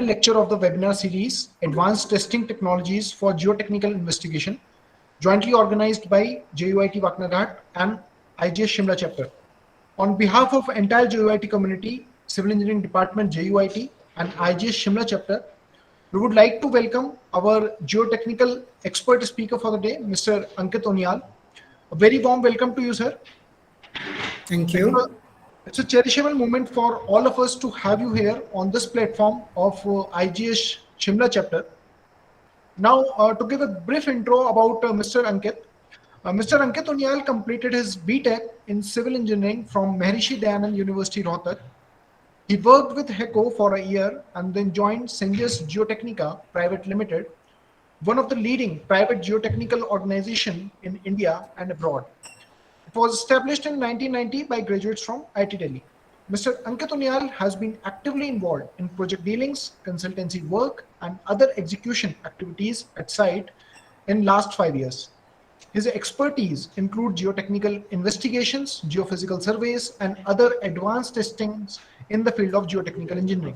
lecture of the webinar series, Advanced Testing Technologies for Geotechnical Investigation, jointly organized by JUIT Waknaghat and IGS Shimla chapter. On behalf of entire JUIT community, Civil Engineering Department, JUIT and IGS Shimla chapter, we would like to welcome our geotechnical expert speaker for the day, Mr. Ankit Onyal. A very warm welcome to you, sir. Thank you. It's a cherishable moment for all of us to have you here on this platform of IGS Shimla chapter. Now, to give a brief intro about Mr. Ankit. Mr. Ankit Onyal completed his BTech in Civil Engineering from Maharishi Dayanand University, Rohtak. He worked with HECO for a year and then joined Senjus Geotechnica Private Limited, one of the leading private geotechnical organization in India and abroad. It was established in 1990 by graduates from IIT Delhi. Mr. Ankit Onyal has been actively involved in project dealings, consultancy work, and other execution activities at site in last 5 years. His expertise include geotechnical investigations, geophysical surveys, and other advanced testings in the field of geotechnical engineering.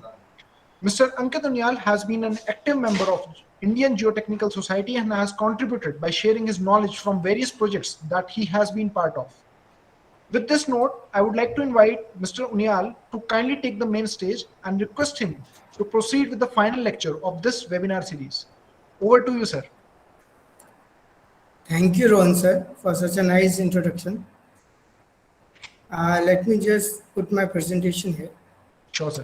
Mr. Ankit Onyal has been an active member of Indian Geotechnical Society and has contributed by sharing his knowledge from various projects that he has been part of. With this note, I would like to invite Mr. Onyal to kindly take the main stage and request him to proceed with the final lecture of this webinar series. Over to you, sir. Thank you, Rohan sir, for such a nice introduction. Let me just put my presentation here. Sure, sir.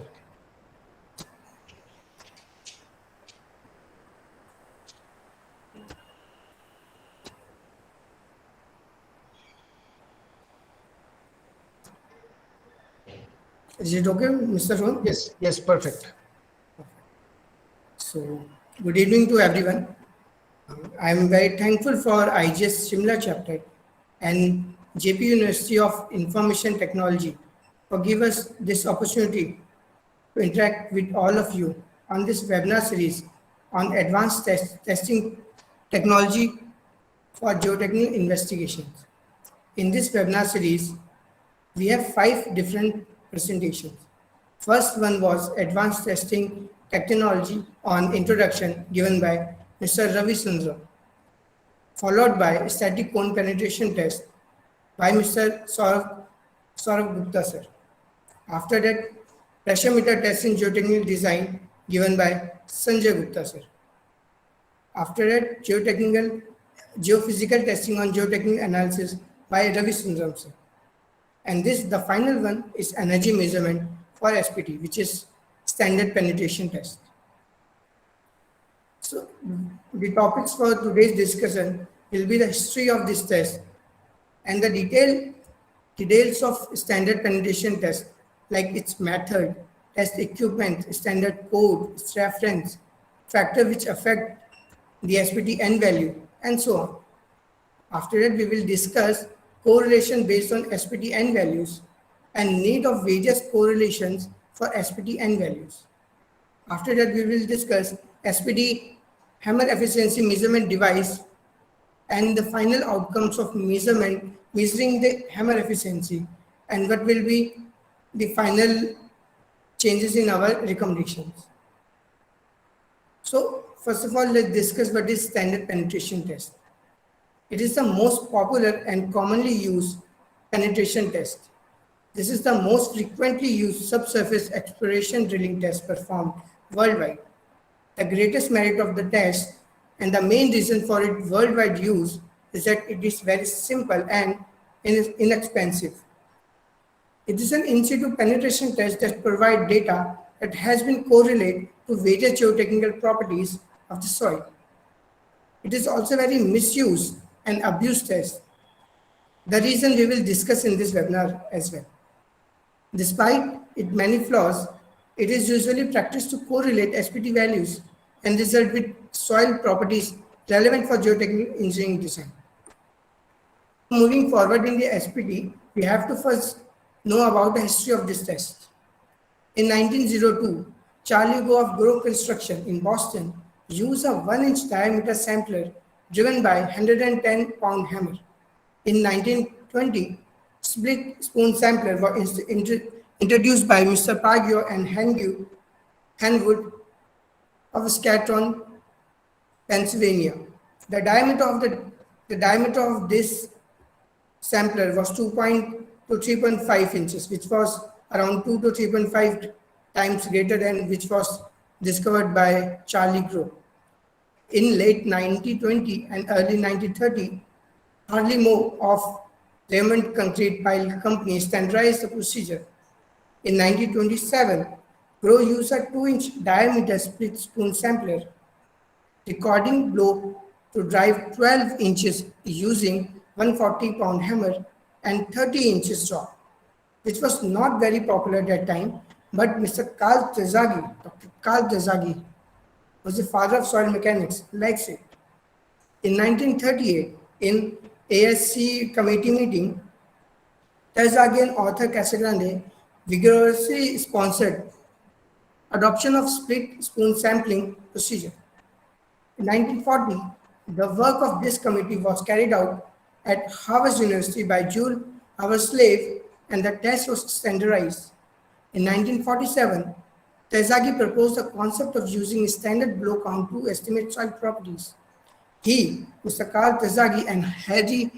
Is it okay, Mr. Rohan? Yes, perfect. So, good evening to everyone. I am very thankful for IGS Shimla chapter and JP University of Information Technology for giving us this opportunity to interact with all of you on this webinar series on advanced testing technology for geotechnical investigations. In this webinar series, we have 5 different presentations. First one was advanced testing technology on introduction given by Mr. Ravi Sundram, followed by static cone penetration test by Mr. Saurabh Gupta sir. After that, pressure meter test in geotechnical design given by Sanjay Gupta sir. After that, geophysical testing on geotechnical analysis by Ravi Sundram sir. And the final one is energy measurement for SPT, which is standard penetration test. So the topics for today's discussion will be the history of this test and the details of standard penetration test, like its method, test equipment, standard code, its reference, factor which affect the SPT N value, and so on. After that, we will discuss correlation based on SPT N values and need of various correlations for SPT N values. After that, we will discuss SPT hammer efficiency measurement device and the final outcomes of measuring the hammer efficiency and what will be the final changes in our recommendations. So first of all, let's discuss what is standard penetration test. It is the most popular and commonly used penetration test. This is the most frequently used subsurface exploration drilling test performed worldwide. The greatest merit of the test and the main reason for its worldwide use is that it is very simple and inexpensive. It is an in situ penetration test that provides data that has been correlated to various geotechnical properties of the soil. It is also very misused and abused test. The reason we will discuss in this webinar as well. Despite its many flaws, it is usually practiced to correlate SPT values and result with soil properties relevant for geotechnical engineering design. Moving forward in the SPT, we have to first know about the history of this test. In 1902, Charlie Go of Grove Construction in Boston used a 1-inch diameter sampler driven by 110-pound hammer. In 1920, split spoon sampler was introduced by Mr. Pagio and Henwood of Scatron, Pennsylvania. The diameter of this sampler was 2 to 3.5 inches, which was around 2 to 3.5 times greater than which was discovered by Charlie Gros. In late 1920 and early 1930, Harley Moore of Raymond Concrete Pile Company standardized the procedure. In 1927, Gros used a 2-inch diameter split spoon sampler, recording blow to drive 12 inches using 140-pound hammer and 30 inches jaw, which was not very popular at that time, but Mr. Carl Terzaghi, Dr. Carl Terzaghi, was the father of soil mechanics, likes it. In 1938, in ASC committee meeting, Terzaghi and author Casagrande vigorously sponsored adoption of split spoon sampling procedure. In 1940, the work of this committee was carried out at Harvard University by Jules Haverslave, and the test was standardized. In 1947, Terzaghi proposed the concept of using standard blow count to estimate soil properties. He, Mr. Carl Terzaghi, and Harry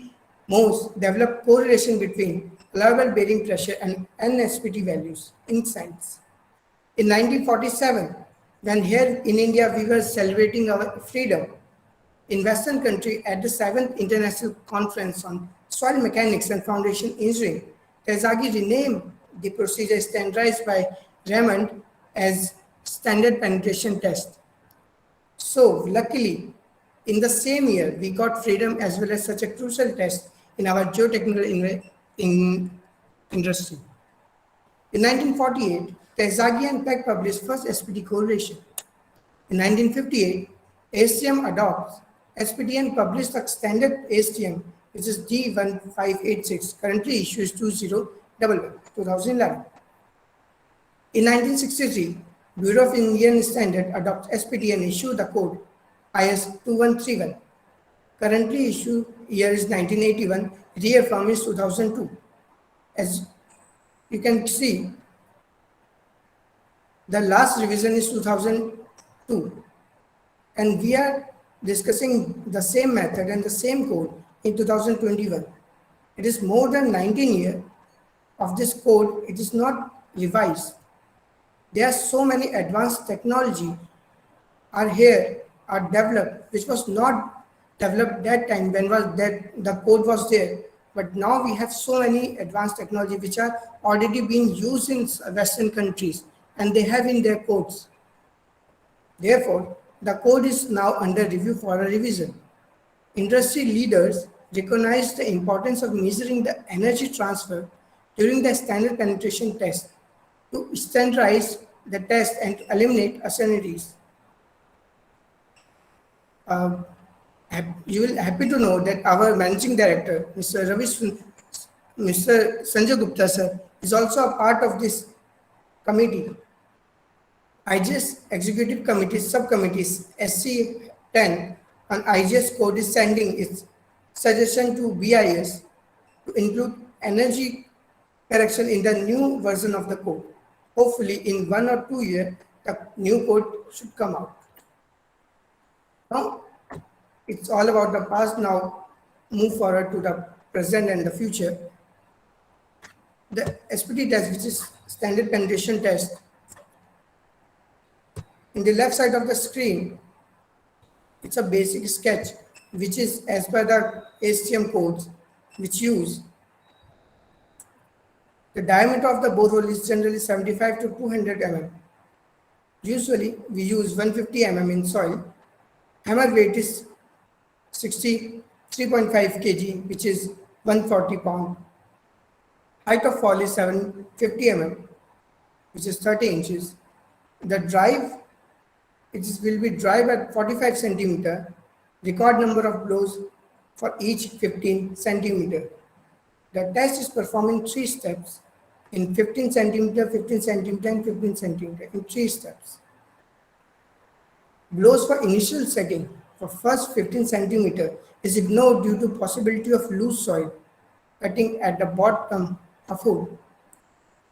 Morse developed correlation between allowable bearing pressure and NSPT values in science. In 1947, when here in India we were celebrating our freedom, in Western country at the 7th International Conference on Soil Mechanics and Foundation Engineering, Terzaghi renamed the procedure standardized by Raymond as standard penetration test. So luckily, in the same year, we got freedom as well as such a crucial test in our geotechnical industry. In 1948, Terzaghi and Peck published first SPT correlation. In 1958, ASTM adopts SPT and published the standard ASTM, which is D1586, currently issues 2011. In 1963, Bureau of Indian Standard adopts SPT and issue the code IS 2131. Currently issue year is 1981, reaffirmed is 2002. As you can see, the last revision is 2002, and we are discussing the same method and the same code in 2021. It is more than 19 years of this code. It is not revised. There are so many advanced technology are developed, which was not developed that time when the code was there. But now we have so many advanced technology which are already being used in Western countries, and they have in their codes. Therefore, the code is now under review for a revision. Industry leaders recognize the importance of measuring the energy transfer during the standard penetration test to standardize the test and to eliminate uncertainties. You will happy to know that our managing director, Mr. Sanjay Gupta sir, is also a part of this committee. IGS Executive Committee subcommittees SC10 on IGS code is sending its suggestion to BIS to include energy correction in the new version of the code. Hopefully in 1 or 2 years, the new code should come out. Now, it's all about the past. Now, move forward to the present and the future. The SPT test, which is standard penetration test, in the left side of the screen, it's a basic sketch, which is as per the ASTM codes, which use the diameter of the borehole is generally 75 to 200 mm. Usually, we use 150 mm in soil. Hammer weight is 63.5 kg, which is 140 pound. Height of fall is 750 mm, which is 30 inches. The drive, will be drive at 45 centimeter. Record number of blows for each 15 centimeter. The test is performed in 3 steps, in 15 centimeter, 15 centimeter, and 15 centimeter, in 3 steps. Blows for initial setting for first 15 centimeter is ignored due to possibility of loose soil cutting at the bottom of hole.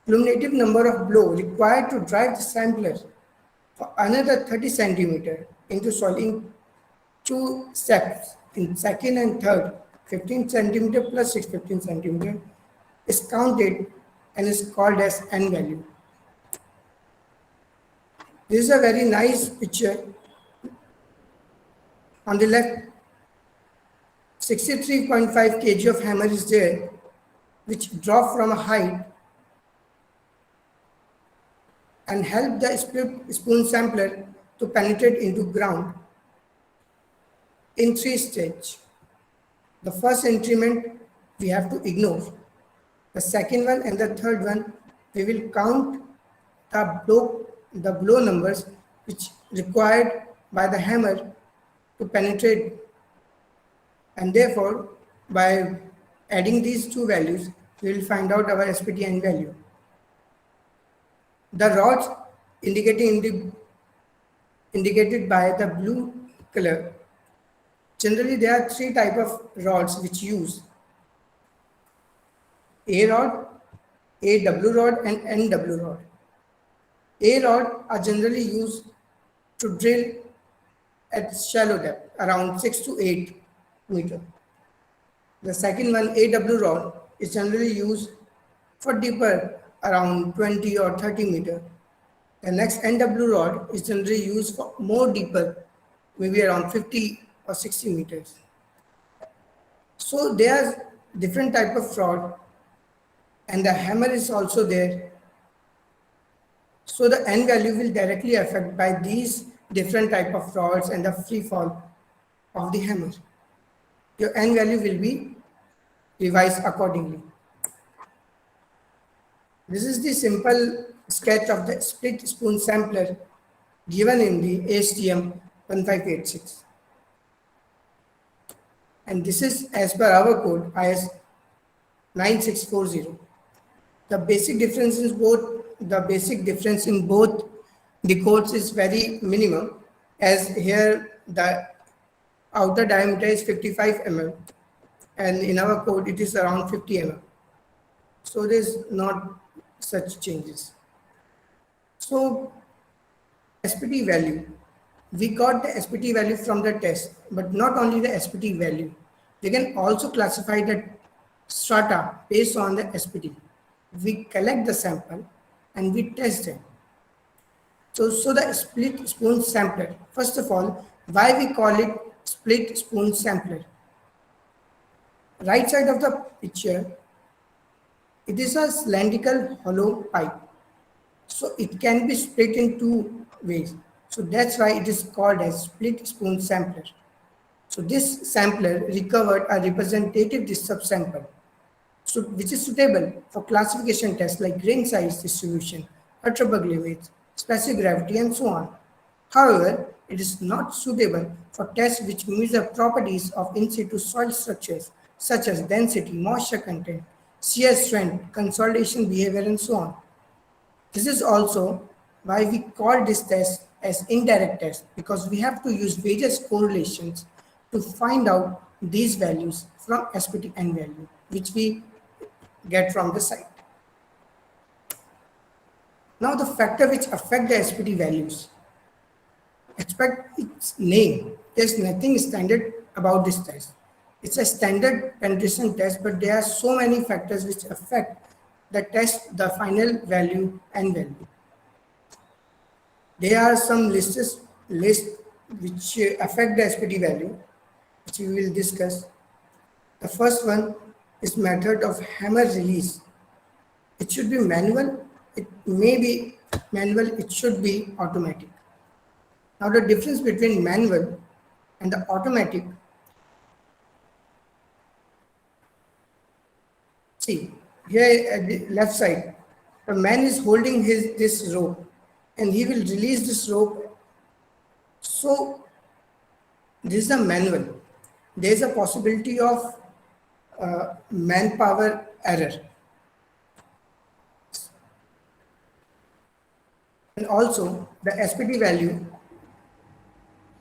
Cumulative number of blow required to drive the sampler for another 30 centimeter into solving two steps in second and third. 15 centimeter plus 6 15 centimeter is counted and is called as n value. This is a very nice picture. On the left, 63.5 kg of hammer is there, which drop from a height and help the split spoon sampler to penetrate into ground in 3 stages. The first increment we have to ignore. The second one and the third one, we will count the blow numbers which required by the hammer to penetrate, and therefore by adding these two values we will find out our SPT n value. The rods indicated by the blue color, generally there are 3 types of rods which use: A rod, AW rod and NW rod. A rod are generally used to drill at shallow depth around 6 to 8 meter. The second one, AW rod, is generally used for deeper around 20 or 30 meter. The next NW rod is generally used for more deeper, maybe around 50 or 60 meters. So there are different type of rod, and the hammer is also there. So the n value will directly affect by these different type of rods and the free fall of the hammer. Your n value will be revised accordingly. This is the simple sketch of the split spoon sampler given in the ASTM 1586. And this is as per our code IS 9640. The basic difference in both the codes is very minimum, as here the outer diameter is 55 mm and in our code it is around 50 mm. So there is not such changes. So SPT value, we got the SPT value from the test, but not only the SPT value, we can also classify the strata based on the SPT. We collect the sample and we test them. So the split spoon sampler, first of all, why we call it split spoon sampler? Right side of the picture, it is a cylindrical hollow pipe. So it can be split in 2 ways. So that's why it is called as split spoon sampler. So this sampler recovered a representative subsample, so which is suitable for classification tests like grain size distribution, Hertzberg limits, specific gravity, and so on. However, it is not suitable for tests which measure properties of in situ soil structures such as density, moisture content, shear strength, consolidation behavior, and so on. This is also why we call this test as indirect test, because we have to use various correlations to find out these values from SPT n value, which we get from the site. Now the factor which affect the SPT values, expect its name. There's nothing standard about this test. It's a standard penetration test, but there are so many factors which affect the test, the final value and value. There are some lists which affect the SPT value, which we will discuss. The first one is method of hammer release. It should be manual. It may be manual. It should be automatic. Now the difference between manual and the automatic. See here at the left side, the man is holding this rope, and he will release this rope. So this is a manual. There is a possibility of manpower error. And also the SPT value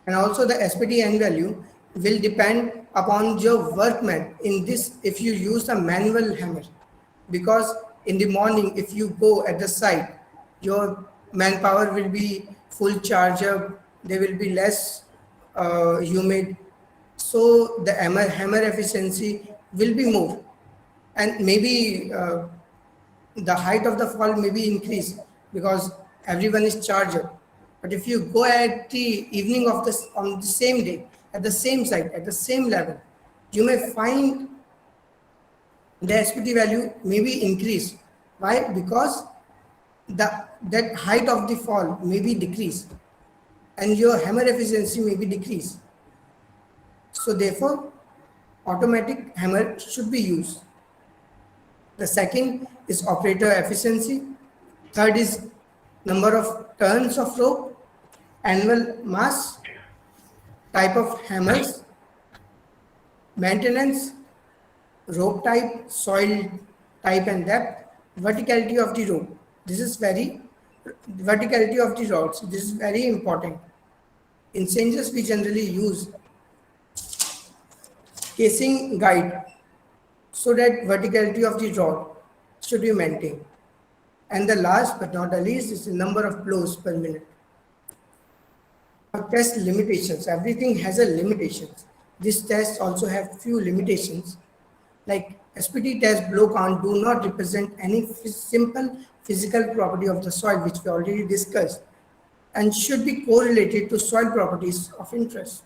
and also the SPT n value will depend upon your workman in this if you use a manual hammer, because in the morning if you go at the site, your manpower will be full charger, there will be less humid. So the hammer efficiency will be more, and maybe the height of the fall may be increased because everyone is charged. But if you go at the evening of this on the same day, at the same site, at the same level, you may find the SPT value may be increased. Why? Because that height of the fall may be decreased and your hammer efficiency may be decreased. So therefore, automatic hammer should be used. The second is operator efficiency. Third is number of turns of rope, annual mass, type of hammers, maintenance, rope type, soil type and depth, verticality of the rope. This is verticality of the rods. This is very important. In changes, we generally use casing guide so that verticality of the rod should be maintained. And the last but not the least is the number of blows per minute. Test limitations. Everything has a limitations. This test also have few limitations. Like SPT test blow count do not represent any simple physical property of the soil, which we already discussed, and should be correlated to soil properties of interest.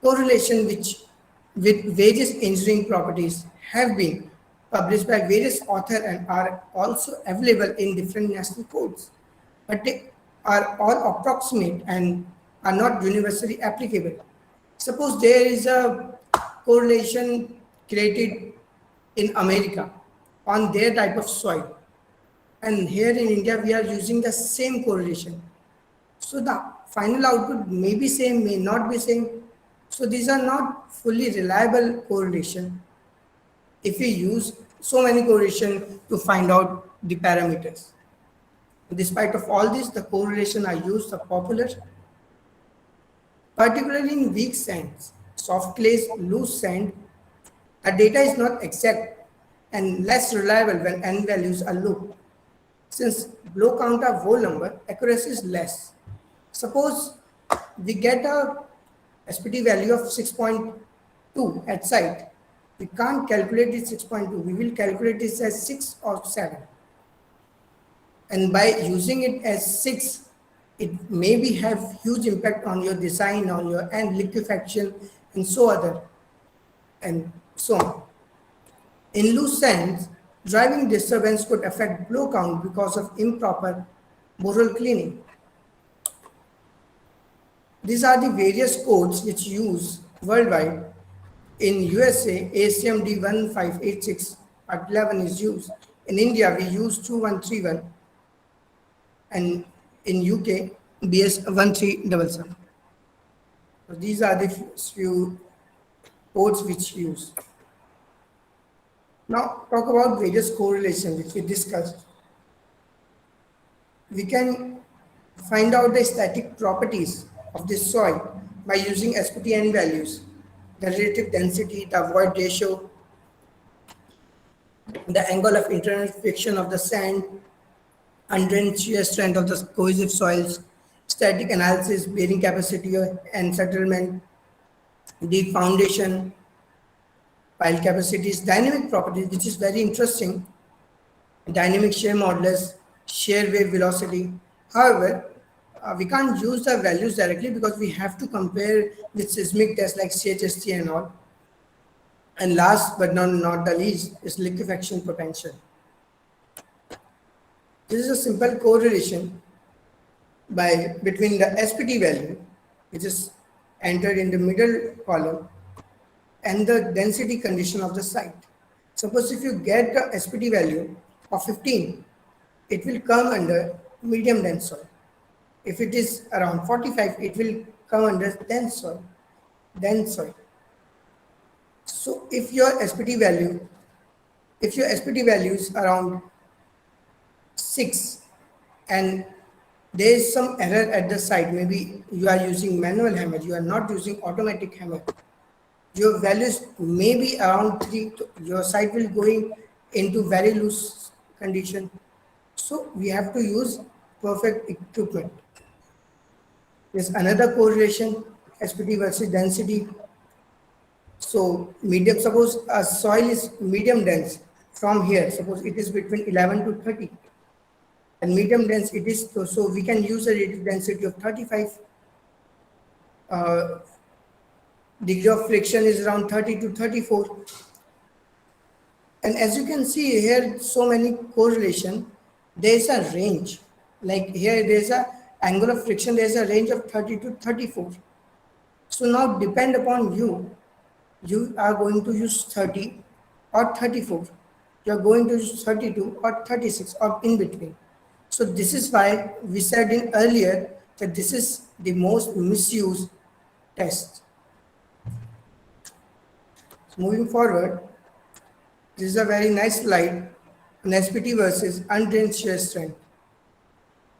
Correlation with various engineering properties have been published by various authors and are also available in different national codes, but they are all approximate and are not universally applicable. Suppose there is a correlation created in America on their type of soil, and here in India we are using the same correlation. So the final output may be same, may not be same. So these are not fully reliable correlation if we use so many correlation to find out the parameters. Despite of all this, the correlation I used are popular, particularly in weak sands, soft clays, loose sand. The data is not exact and less reliable when n values are low. Since blow count are whole number, accuracy is less. Suppose we get a SPT value of 6.2 at site. We can't calculate it 6.2. We will calculate this as 6 or 7. And by using it as 6, it maybe have huge impact on your design, on your end liquefaction, and so other, and so on. In loose sands, driving disturbance could affect blow count because of improper borehole cleaning. These are the various codes which use worldwide. In USA, ASTM D1586 Part 11 is used. In India, we use 2131, and in UK, BS 1377. So these are the few codes which use. Now talk about various correlations which we discussed. We can find out the static properties of the soil by using SPTN values, the relative density, the void ratio, the angle of internal friction of the sand, undrained shear strength of the cohesive soils, static analysis, bearing capacity and settlement, deep foundation, pile capacities, dynamic properties, which is very interesting, dynamic shear modulus, shear wave velocity. However, we can't use the values directly because we have to compare with seismic tests like CHST and all. And last but not the least is liquefaction potential. This is a simple correlation between the SPT value, which is entered in the middle column, and the density condition of the site. Suppose if you get the SPT value of 15, it will come under medium dense soil. If it is around 45, it will come under dense soil. So if your SPT value is around 6 and there is some error at the site, maybe you are using manual hammer, you are not using automatic hammer, your values may be around 3, your site will going into very loose condition. So we have to use perfect equipment. There's another correlation, SPT versus density. So medium, suppose a soil is medium dense from here, suppose it is between 11 to 30, and medium dense it is, so we can use a relative density of 35. Degree of friction is around 30 to 34. And as you can see here, so many correlation, there is a range. Like here, there is a angle of friction, there is a range of 30 to 34. So now depend upon you. You are going to use 30 or 34. You are going to use 32 or 36 or in between. So this is why we said in earlier that this is the most misused test. So moving forward, this is a very nice slide on SPT versus undrained shear strength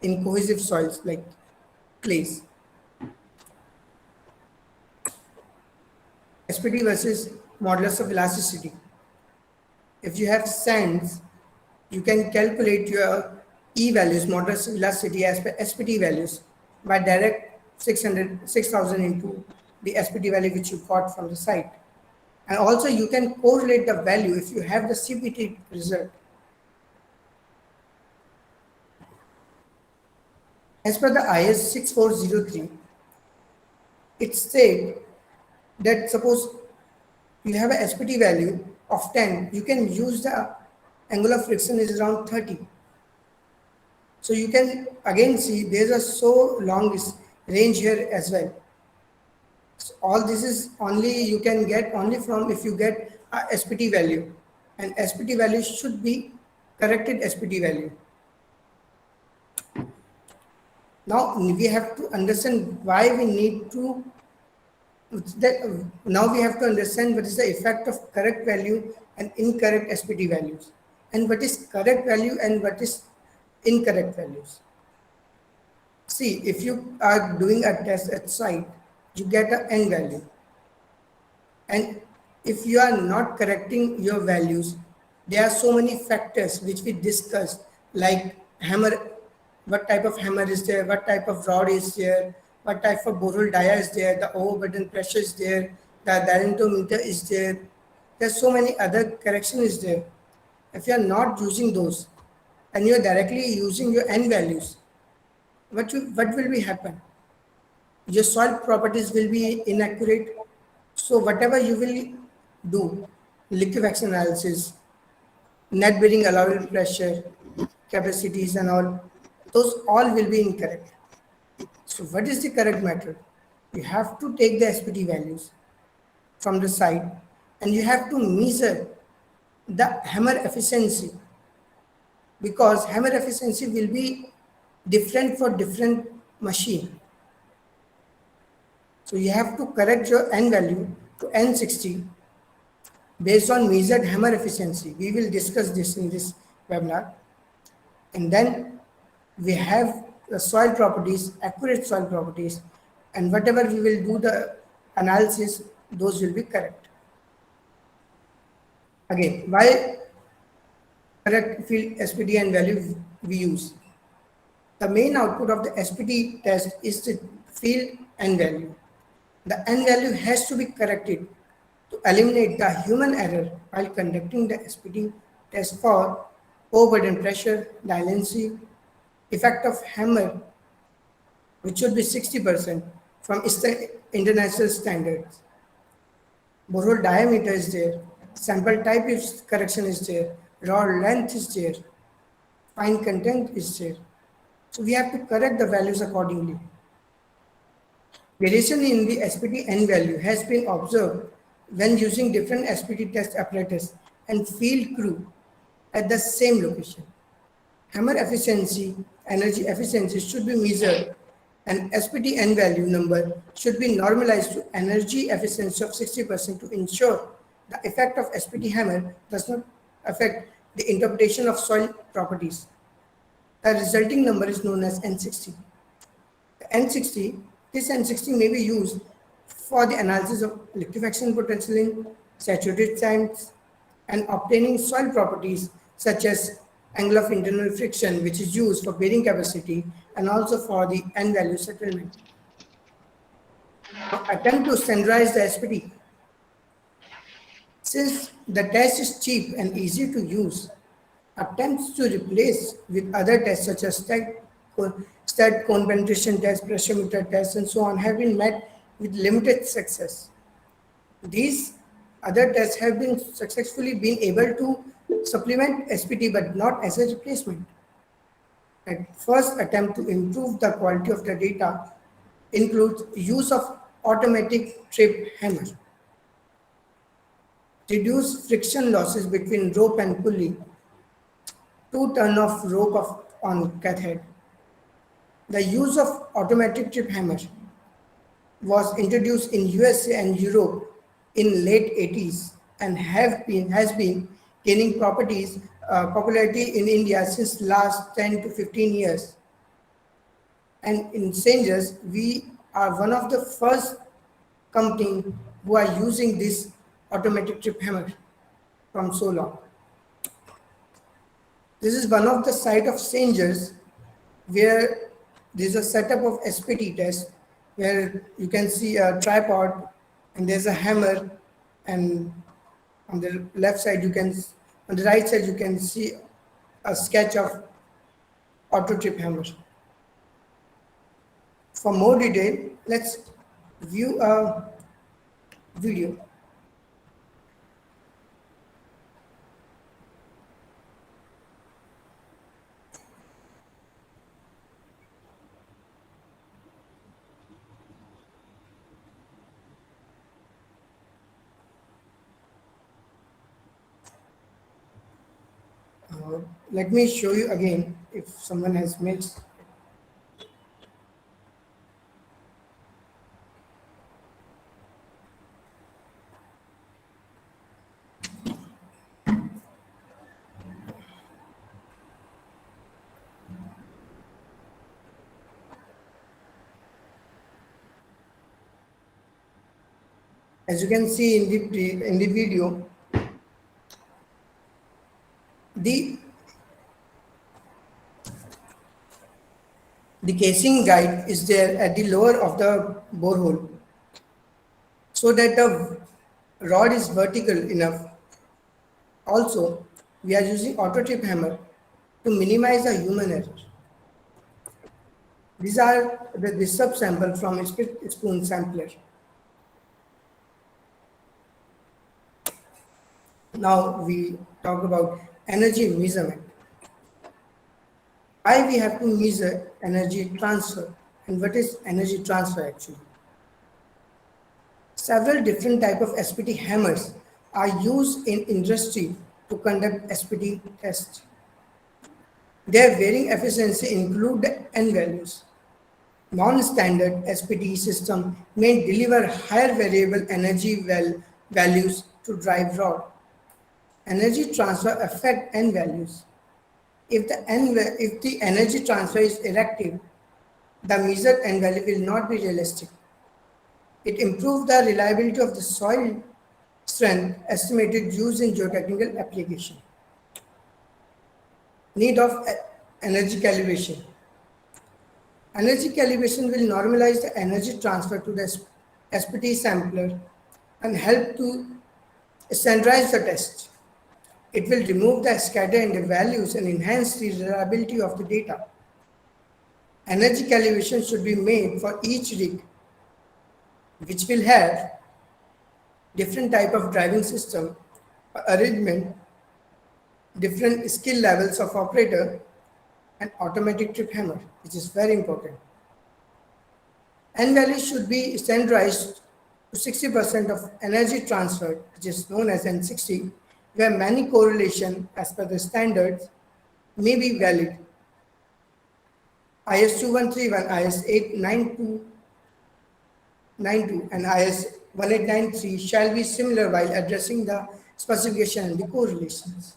in cohesive soils like clays. SPT versus modulus of elasticity. If you have sands, you can calculate your E values, modulus of elasticity as per SPT values by direct 6,000 into the SPT value which you got from the site. And also you can correlate the value if you have the CPT result. As per the IS 6403, it states that suppose you have a SPT value of 10, you can use the angle of friction is around 30. So you can again see there's a so long range here as well. So all this is only you can get only from if you get a SPT value, and SPT value should be corrected SPT value. Now we have to understand why we need to now we have to understand what is the effect of correct value and incorrect SPT values, and what is correct value and what is incorrect values. See, if you are doing a test at site, you get an N value. And if you are not correcting your values, there are so many factors which we discussed, like hammer, what type of hammer is there, what type of rod is there, what type of borehole dia is there, the overburden pressure is there, the diameter is there. There's so many other correction is there. If you are not using those and you are directly using your N values, what will be happen? Your soil properties will be inaccurate. So whatever you will do, liquefaction analysis, net bearing allowable pressure, capacities and all, those all will be incorrect. So what is the correct method? You have to take the SPT values from the site and you have to measure the hammer efficiency, because hammer efficiency will be different for different machine. So you have to correct your N value to N60 based on measured hammer efficiency. We will discuss this in this webinar. And then we have the soil properties, accurate soil properties, and whatever we will do the analysis, those will be correct. Again, why correct field SPT and value we use? The main output of the SPT test is the field N value. The N value has to be corrected to eliminate the human error while conducting the SPT test for overburden pressure, dialency, effect of hammer, which should be 60% from international standards. Borehole diameter is there, sample type is correction is there, rod length is there, fine content is there. So we have to correct the values accordingly. Variation in the SPT N value has been observed when using different SPT test apparatus and field crew at the same location. Hammer efficiency, energy efficiency should be measured, and SPT N value number should be normalized to energy efficiency of 60% to ensure the effect of SPT hammer does not affect the interpretation of soil properties. The resulting number is known as N60. This N60 may be used for the analysis of liquefaction potential in saturated sands and obtaining soil properties such as angle of internal friction, which is used for bearing capacity and also for the N value settlement. Now attempt to standardize the SPT. Since the test is cheap and easy to use, attempts to replace with other tests such as stat cone penetration test, pressure meter test, and so on have been met with limited success. These other tests have been successfully been able to supplement SPT but not as a replacement. At first attempt to improve the quality of the data includes use of automatic trip hammer. Reduce friction losses between rope and pulley. 2 turn of rope on cathead. The use of automatic trip hammer was introduced in USA and Europe in late 80s and has been gaining popularity in India since last 10 to 15 years. And in Sangers, we are one of the first company who are using this automatic trip hammer from so long. This is one of the site of Sangers where there's a setup of SPT test where you can see a tripod and there's a hammer, and on the left side on the right side you can see a sketch of auto trip hammer. For more detail, let's view a video. Let me show you again if someone has missed. As you can see in the video, the casing guide is there at the lower of the borehole so that the rod is vertical enough. Also, we are using auto trip hammer to minimize the human error. These are the subsample from a spoon sampler. Now we talk about energy measurement. Why we have to measure energy transfer, and what is energy transfer actually? Several different types of SPT hammers are used in industry to conduct SPT tests. Their varying efficiency include the N values. Non-standard SPT system may deliver higher variable energy values to drive rod. Energy transfer affect N values. If the energy transfer is erective, the measured N value will not be realistic. It improves the reliability of the soil strength estimated used in geotechnical application. Need of energy calibration. Energy calibration will normalize the energy transfer to the SPT sampler and help to standardize the test. It will remove the scatter in the values and enhance the reliability of the data. Energy calibration should be made for each rig, which will have different type of driving system, arrangement, different skill levels of operator, and automatic trip hammer, which is very important. N value should be standardized to 60% of energy transfer, which is known as N60, where many correlation as per the standards may be valid. IS 2131, IS 89292, and IS 1893 shall be similar while addressing the specification and the correlations.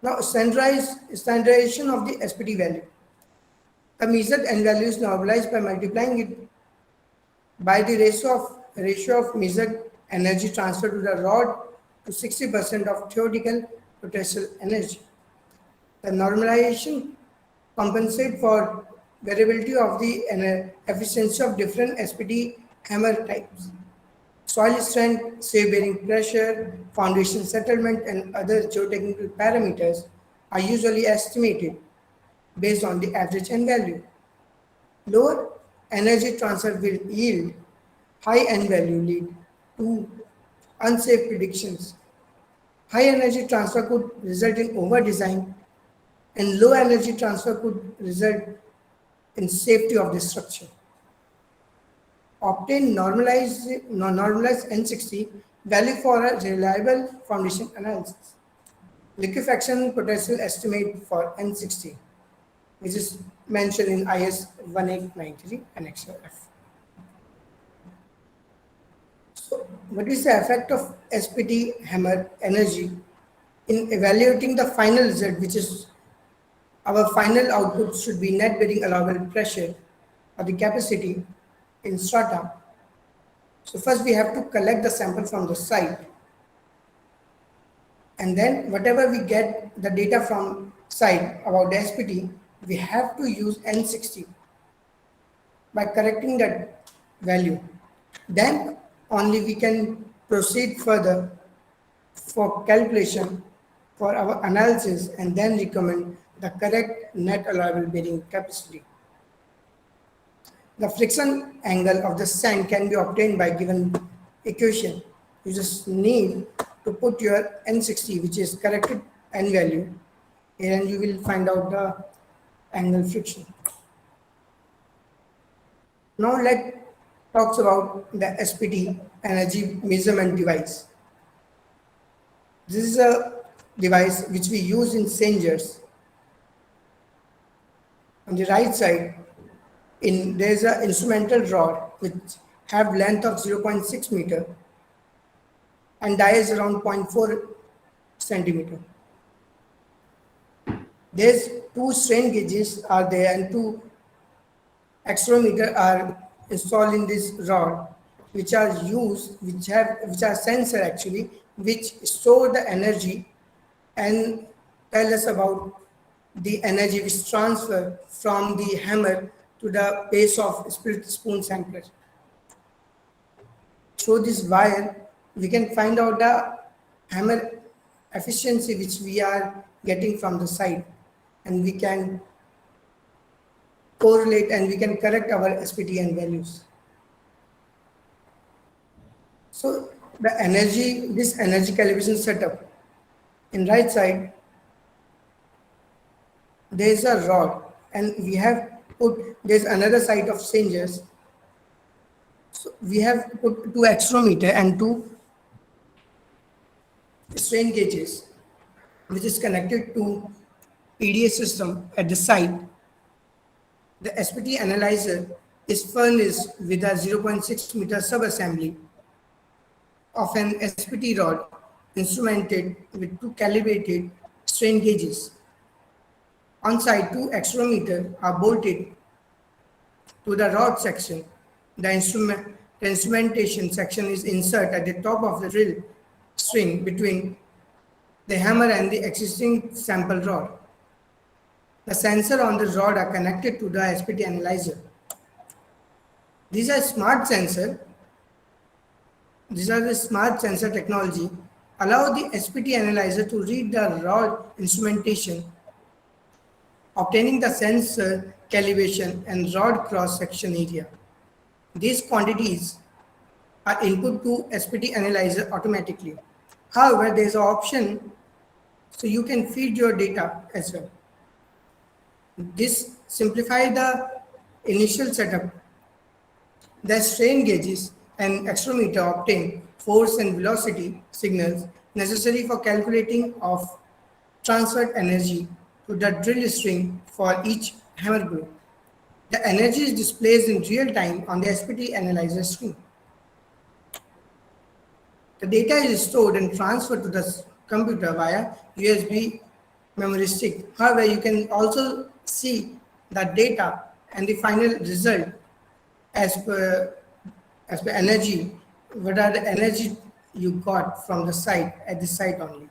Now, standardization of the SPT value. The measured N value is normalized by multiplying it by the ratio of measured energy transfer to the rod to 60% of theoretical potential energy. The normalization compensates for variability of the efficiency of different SPT hammer types. Soil strength, say bearing pressure, foundation settlement, and other geotechnical parameters are usually estimated based on the average N value. Lower energy transfer will yield high N value lead to unsafe predictions. High energy transfer could result in over design, and low energy transfer could result in safety of the structure. Obtain normalized N60 value for a reliable foundation analysis. Liquefaction potential estimate for N60, which is mentioned in IS 1893 Annex F. So, what is the effect of SPT hammer energy in evaluating the final result, which is our final output should be net bearing allowable pressure or the capacity in strata. So first we have to collect the sample from the site, and then whatever we get the data from site about the SPT, we have to use N60 by correcting that value. Then only we can proceed further for calculation for our analysis and then recommend the correct net allowable bearing capacity. The friction angle of the sand can be obtained by given equation. You just need to put your N60, which is corrected N value, and you will find out the angle friction. Now let's talk about the SPT energy measurement device. This is a device which we use in Sangers. On the right side, there is an instrumental rod which have length of 0.6 meter and dies around 0.4 centimeter. There's two strain gauges are there and two accelerometer are installed in this rod, which are sensor actually, which store the energy and tell us about the energy which transfer from the hammer to the base of split spoon sampler. Through this wire, we can find out the hammer efficiency which we are getting from the site, and we can correlate and we can correct our SPTN values. So this energy calibration setup, in right side, there is a rod, and we have there's another side of Sangers. So we have put two accelerometer and two strain gauges, which is connected to PDA system at the site. The SPT analyzer is furnished with a 0.6 meter subassembly of an SPT rod instrumented with two calibrated strain gauges. On site, two accelerometers are bolted to the rod section. The instrumentation section is inserted at the top of the drill string between the hammer and the existing sample rod. The sensor on the rod are connected to the SPT analyzer. These are smart sensor. These are the smart sensor technology allow the SPT analyzer to read the rod instrumentation, obtaining the sensor calibration and rod cross-section area. These quantities are input to SPT analyzer automatically. However, there is an option so you can feed your data as well. This simplifies the initial setup. The strain gauges and accelerometer obtain force and velocity signals necessary for calculating of transferred energy to the drill string for each hammer group. The energy is displayed in real time on the SPT analyzer screen. The data is stored and transferred to the computer via USB memory stick. However, you can also see the data and the final result as per energy, what are the energy you got from the site at the site only.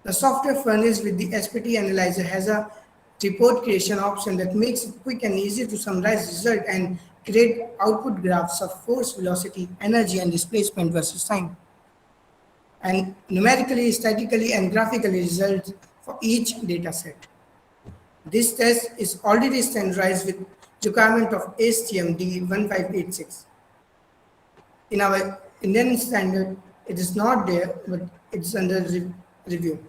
The software furnished with the SPT analyzer has a report creation option that makes it quick and easy to summarize result and create output graphs of force, velocity, energy, and displacement versus time, and numerically, statically, and graphically results for each data set. This test is already standardized with requirement of ASTM D1586. In our Indian standard, it is not there, but it's under review.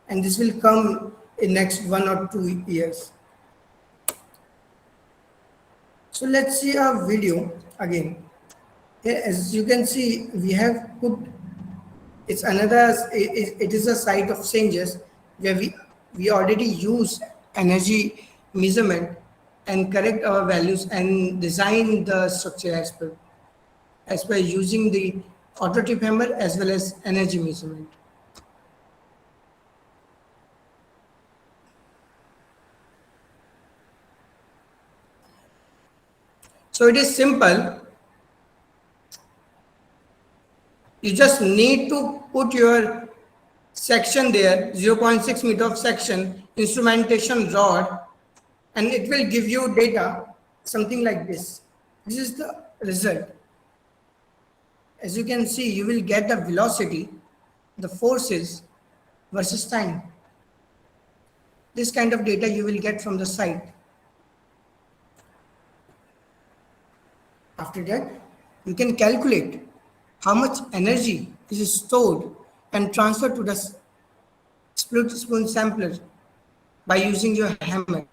And this will come in next 1 or 2 years. So let's see our video again. Here, as you can see, we have put, it's another, it is a site of changes where we already use energy measurement and correct our values and design the structure as per using the auto tip hammer as well as energy measurement. So it is simple. You just need to put your section there, 0.6 meter of section, instrumentation rod, and it will give you data, something like this. This is the result. As you can see, you will get the velocity, the forces versus time. This kind of data you will get from the site. After that, you can calculate how much energy is stored and transferred to the split spoon sampler by using your hammer.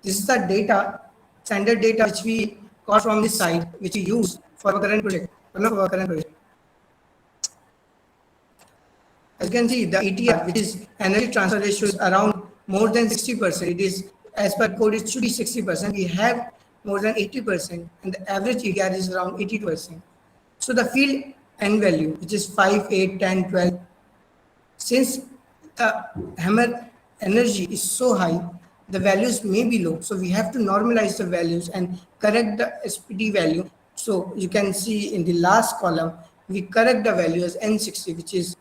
This is the data, standard data which we got from this site, which we use for our current project. As you can see, the ETR, which is energy transfer ratio, is around more than 60%. It is, as per code, it should be 60%. We have more than 80%, and the average ETR is around 82%. So the field N value, which is 5, 8, 10, 12, since the hammer energy is so high, the values may be low. So we have to normalize the values and correct the SPD value. So you can see in the last column, we correct the value as N60, which is,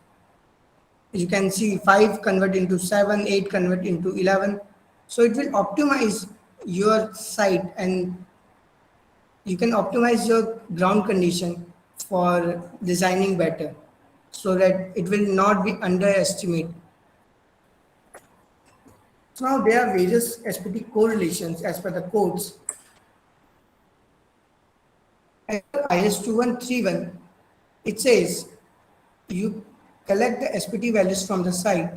you can see 5 convert into 7, 8 convert into 11. So it will optimize your site and you can optimize your ground condition for designing better so that it will not be underestimated. So now there are various SPD correlations as per the codes. As per IS 2131, it says you collect the SPD values from the site,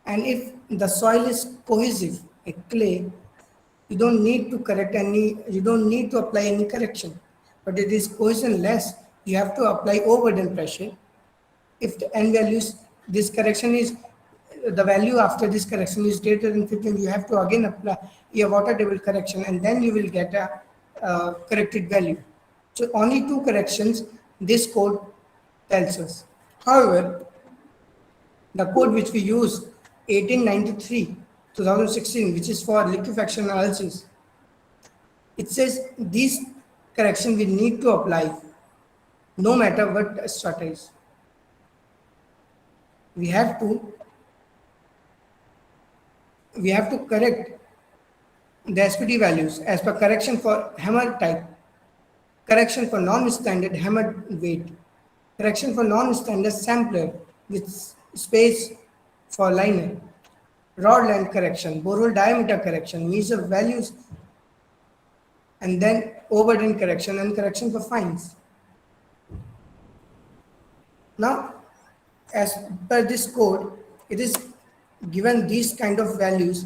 and if the soil is cohesive, like clay, you don't need to apply any correction. But it is cohesion less, you have to apply overburden pressure. If the N values, this correction is, the value after this correction is greater than 15, you have to again apply your water table correction, and then you will get a corrected value. So only 2 corrections this code tells us. However, the code which we use, 1893 2016, which is for liquefaction analysis, it says these corrections we need to apply no matter what strata is. We have to correct the SPD values as per correction for hammer type, correction for non-standard hammer weight, correction for non-standard sampler with space for liner, rod length correction, borehole diameter correction, measure values, and then overburden correction and correction for fines. Now, as per this code, it is given these kind of values,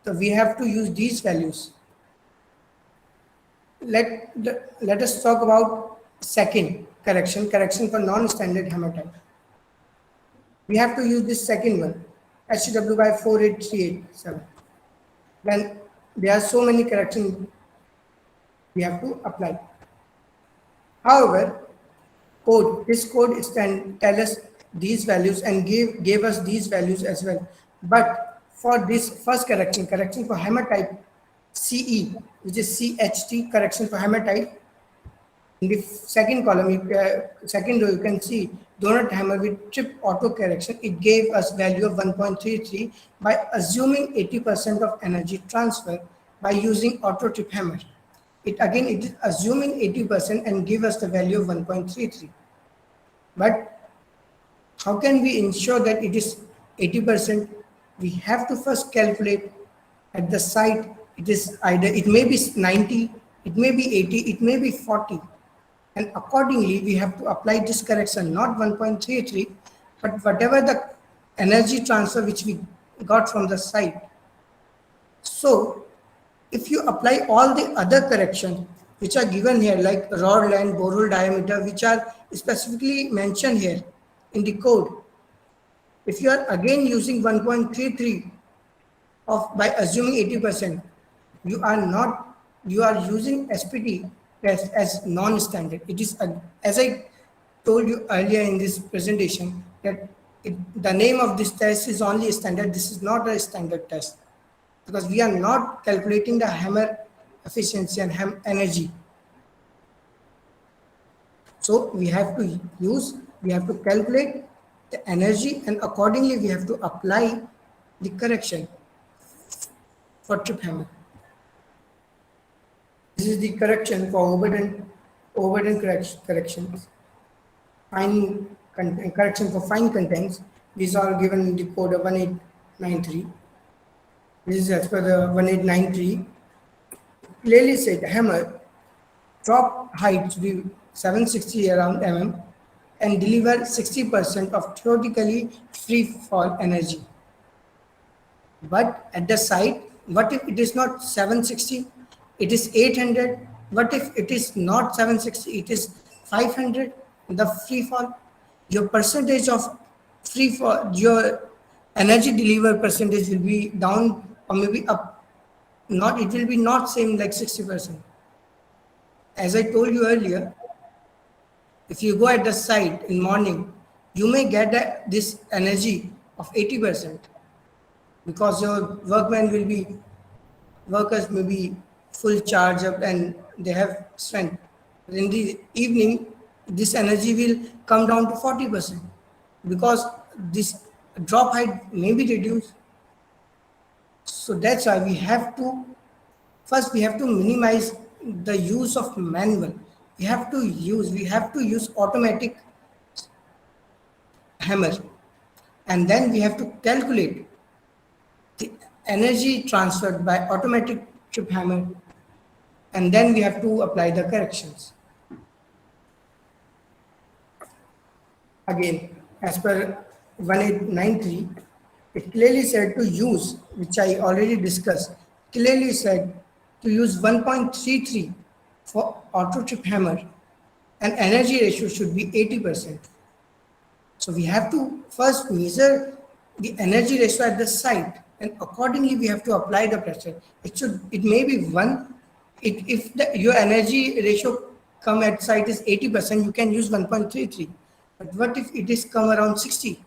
so we have to use these values. Let us talk about second correction for non-standard hammer type. We have to use this second one, HW by 48387. Then there are so many corrections we have to apply. However, this code is tell us these values and gave us these values as well. But for this first correction for hammer type CE, which is CHT, correction for hammer type, In the second column, second row, you can see donut hammer with trip auto correction. It gave us value of 1.33 by assuming 80% of energy transfer by using auto trip hammer. It is assuming 80% and give us the value of 1.33. But how can we ensure that it is 80%? We have to first calculate at the site. It may be 90, it may be 80, it may be 40. And accordingly, we have to apply this correction, not 1.33, but whatever the energy transfer which we got from the site. So if you apply all the other corrections which are given here, like rod length, borehole diameter, which are specifically mentioned here in the code, if you are again using 1.33 by assuming 80%, you are using SPT test as non-standard. It is, as I told you earlier in this presentation, that the name of this test is only a standard. This is not a standard test, because we are not calculating the hammer efficiency and energy. So we have to calculate the energy, and accordingly we have to apply the correction for trip hammer. This is the correction for overburden corrections. Correction for fine contents. These are given in the code of 1893. This is as per the 1893. Clearly said hammer drop height to be 760 around mm and deliver 60% of theoretically free fall energy. But at the site, what if it is not 760? It is 800. What if it is not 760? It is 500. The free fall, your percentage of free fall, your energy delivered percentage will be down or maybe up. It will be not same like 60%. As I told you earlier, if you go at the site in morning, you may get this energy of 80% because your workers may be full charge up and they have strength. But in the evening, this energy will come down to 40% because this drop height may be reduced. So that's why we have to minimize the use of manual. We have to use automatic hammer, and then we have to calculate the energy transferred by automatic trip hammer, and then we have to apply the corrections. Again, as per 1893, it clearly said to use, which I already discussed, clearly said to use 1.33 for auto trip hammer, and energy ratio should be 80%. So we have to first measure the energy ratio at the site, and accordingly we have to apply the pressure. It may be 1. If your energy ratio come at site is 80%, you can use 1.33. But what if it is come around 60?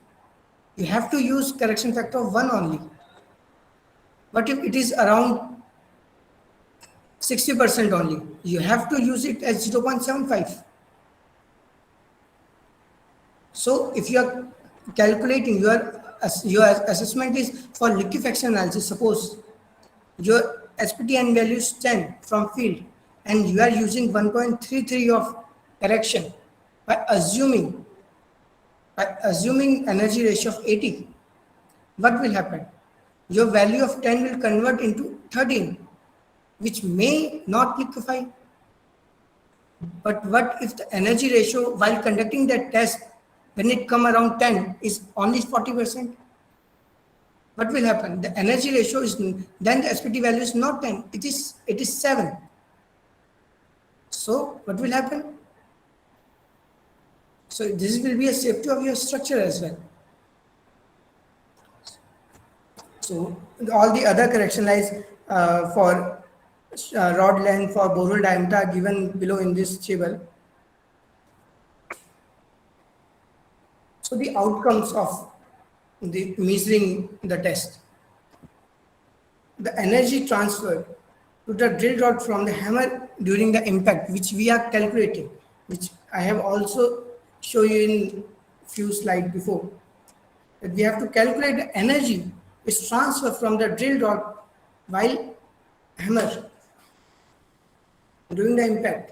You have to use correction factor of 1 only. What if it is around 60% only? You have to use it as 0.75. So if you are calculating your assessment is for liquefaction analysis, suppose your SPTN value is 10 from field and you are using 1.33 of correction by assuming energy ratio of 80, what will happen? Your value of 10 will convert into 13, which may not liquefy. But what if the energy ratio while conducting that test, when it come around 10, is only 40%? What will happen? The energy ratio is, then the SPT value is not 10, it is 7. So what will happen? So this will be a safety of your structure as well. So all the other correction lies for rod length, for borehole diameter are given below in this table. So the outcomes of the measuring the test. The energy transferred to the drill rod from the hammer during the impact, which we are calculating. which I have also shown you in few slides before. That we have to calculate the energy is transferred from the drill rod while hammer during the impact.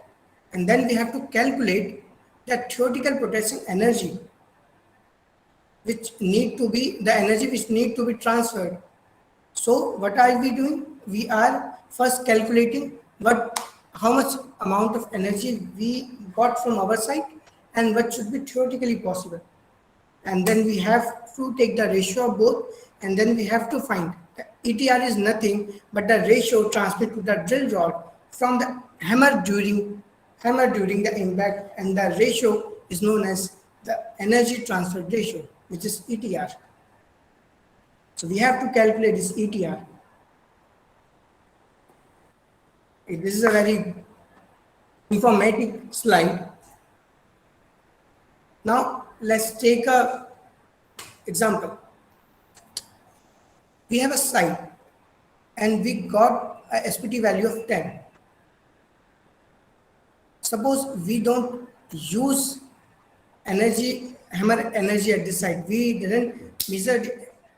And then we have to calculate the theoretical protection energy which need to be the energy which need to be transferred. So what are we doing? We are first calculating how much amount of energy we got from our side and what should be theoretically possible. And then we have to take the ratio of both, and then we have to find the ETR is nothing but the ratio transmitted to the drill rod from the hammer during the impact, and the ratio is known as the energy transfer ratio, which is ETR. So we have to calculate this ETR. This is a very informative slide. Now let's take a example. We have a site and we got a SPT value of 10. Suppose we don't use hammer energy at this site. We didn't measure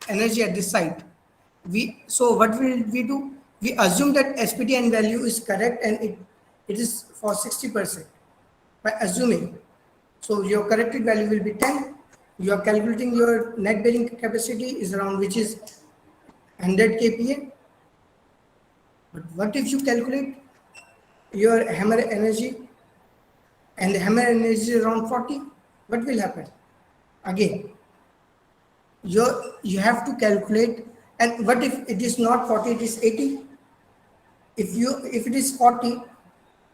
energy at this site. So what will we do? We assume that SPTN value is correct and it is for 60% by assuming. So your corrected value will be 10. You are calculating your net bearing capacity is around, which is 100 kPa. But what if you calculate your hammer energy and the hammer energy is around 40? What will happen? Again, you have to calculate. And what if it is not 40, it is 80? If it is 40,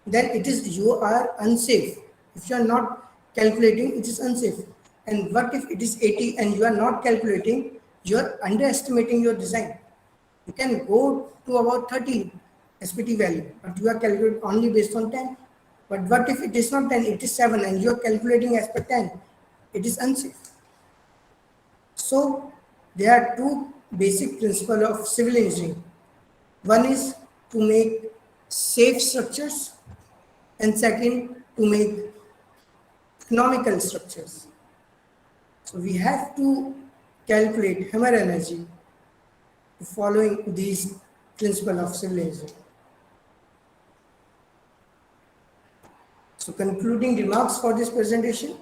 then you are unsafe. If you are not calculating, it is unsafe. And what if it is 80 and you are not calculating? You are underestimating your design. You can go to about 30 SPT value, but you are calculating only based on 10. But what if it is not 10, it is 7 and you are calculating as per 10? It is unsafe. So there are two basic principles of civil engineering. One is to make safe structures, and second, to make economical structures. So we have to calculate hammer energy following these principles of civil engineering. So concluding remarks for this presentation.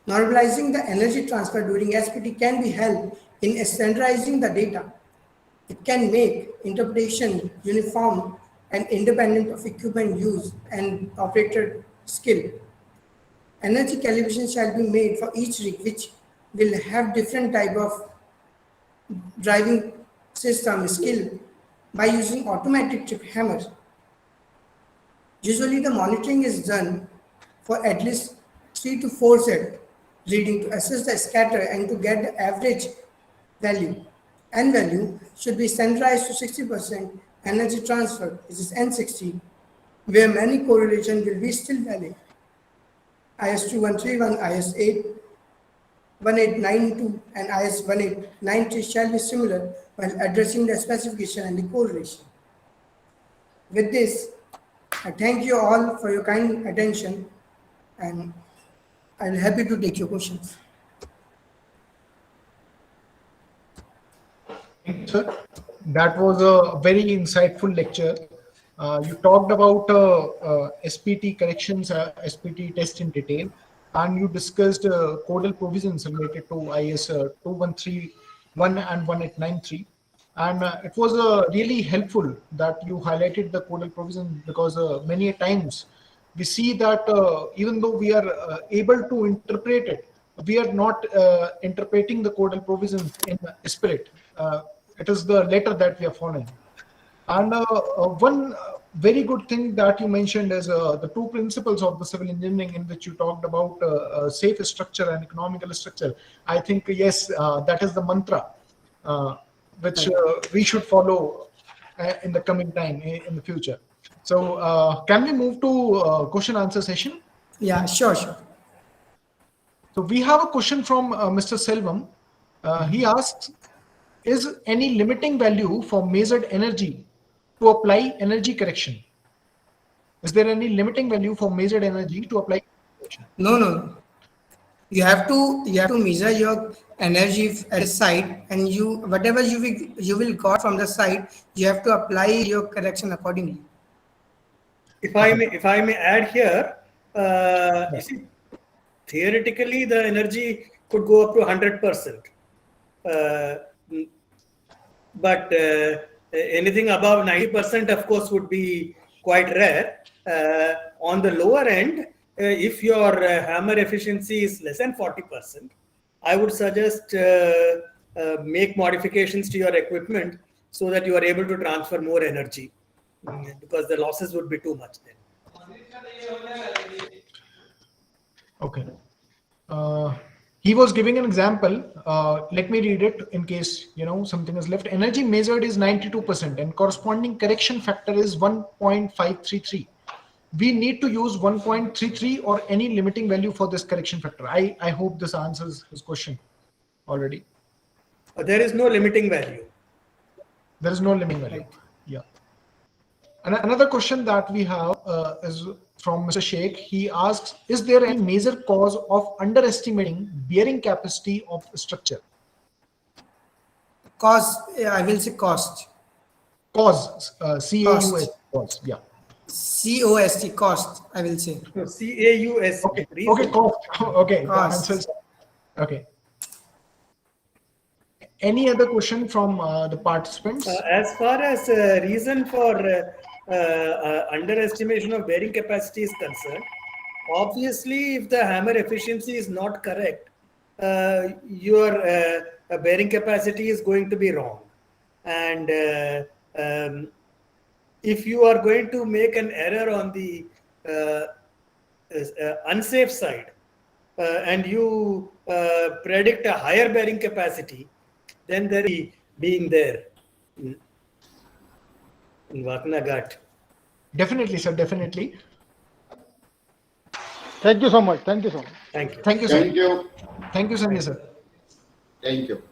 Normalizing the energy transfer during SPT can be helped in standardizing the data. It can make interpretation uniform and independent of equipment use and operator skill. Energy calibration shall be made for each rig, which will have different type of driving system skill by using automatic trip hammer. Usually the monitoring is done for at least 3 to 4 set reading to assess the scatter and to get the average value. N value should be standardized to 60% energy transfer, which is N60, where many correlation will be still valid. IS 2131, IS 1892 and IS 1893 shall be similar while addressing the specification and the correlation. With this, I thank you all for your kind attention, and I'm happy to take your questions. Thank you, sir. That was a very insightful lecture. You talked about SPT corrections, SPT test in detail, and you discussed codal provisions related to IS 2131 and 1893. And it was really helpful that you highlighted the codal provision, because many times we see that even though we are able to interpret it, we are not interpreting the codal provision in spirit. It is the letter that we are following. And one very good thing that you mentioned is the two principles of the civil engineering, in which you talked about safe structure and economical structure. I think, yes, that is the mantra which we should follow in the coming time, in the future. So can we move to question answer session? Yeah, sure. So we have a question from Mr. Selvam. He asks, is any limiting value for measured energy to apply energy correction? Is there any limiting value for measured energy to apply? No. You have to measure your energy at a site, and whatever you will got from the site, you have to apply your correction accordingly. If I may add here, you see, theoretically the energy could go up to 100%, but anything above 90%, of course, would be quite rare. On the lower end, if your hammer efficiency is less than 40%, I would suggest make modifications to your equipment so that you are able to transfer more energy, because the losses would be too much then. Okay. He was giving an example. Let me read it in case something is left. Energy measured is 92% and corresponding correction factor is 1.533. We need to use 1.33 or any limiting value for this correction factor. I hope this answers his question already. There is no limiting value. There is no limiting value. Yeah. And another question that we have is from Mr. Sheikh. He asks, is there any major cause of underestimating bearing capacity of structure? Cost, I will say cost. Cause, C-A-U-S, cause, yeah. C-O-S-T, cost, I will say. No, C-A-U-S. Okay, cost. Okay, Cost. the answers. Okay. Any other question from the participants? As far as reason for underestimation of bearing capacity is concerned, obviously, if the hammer efficiency is not correct, your bearing capacity is going to be wrong. And if you are going to make an error on the unsafe side and you predict a higher bearing capacity, then there is being there in Vakna Ghat. Definitely, sir, definitely. Thank you so much. Thank you so much. Thank you. Thank you, sir. Thank you. Thank you, Sanjay, sir. Thank you.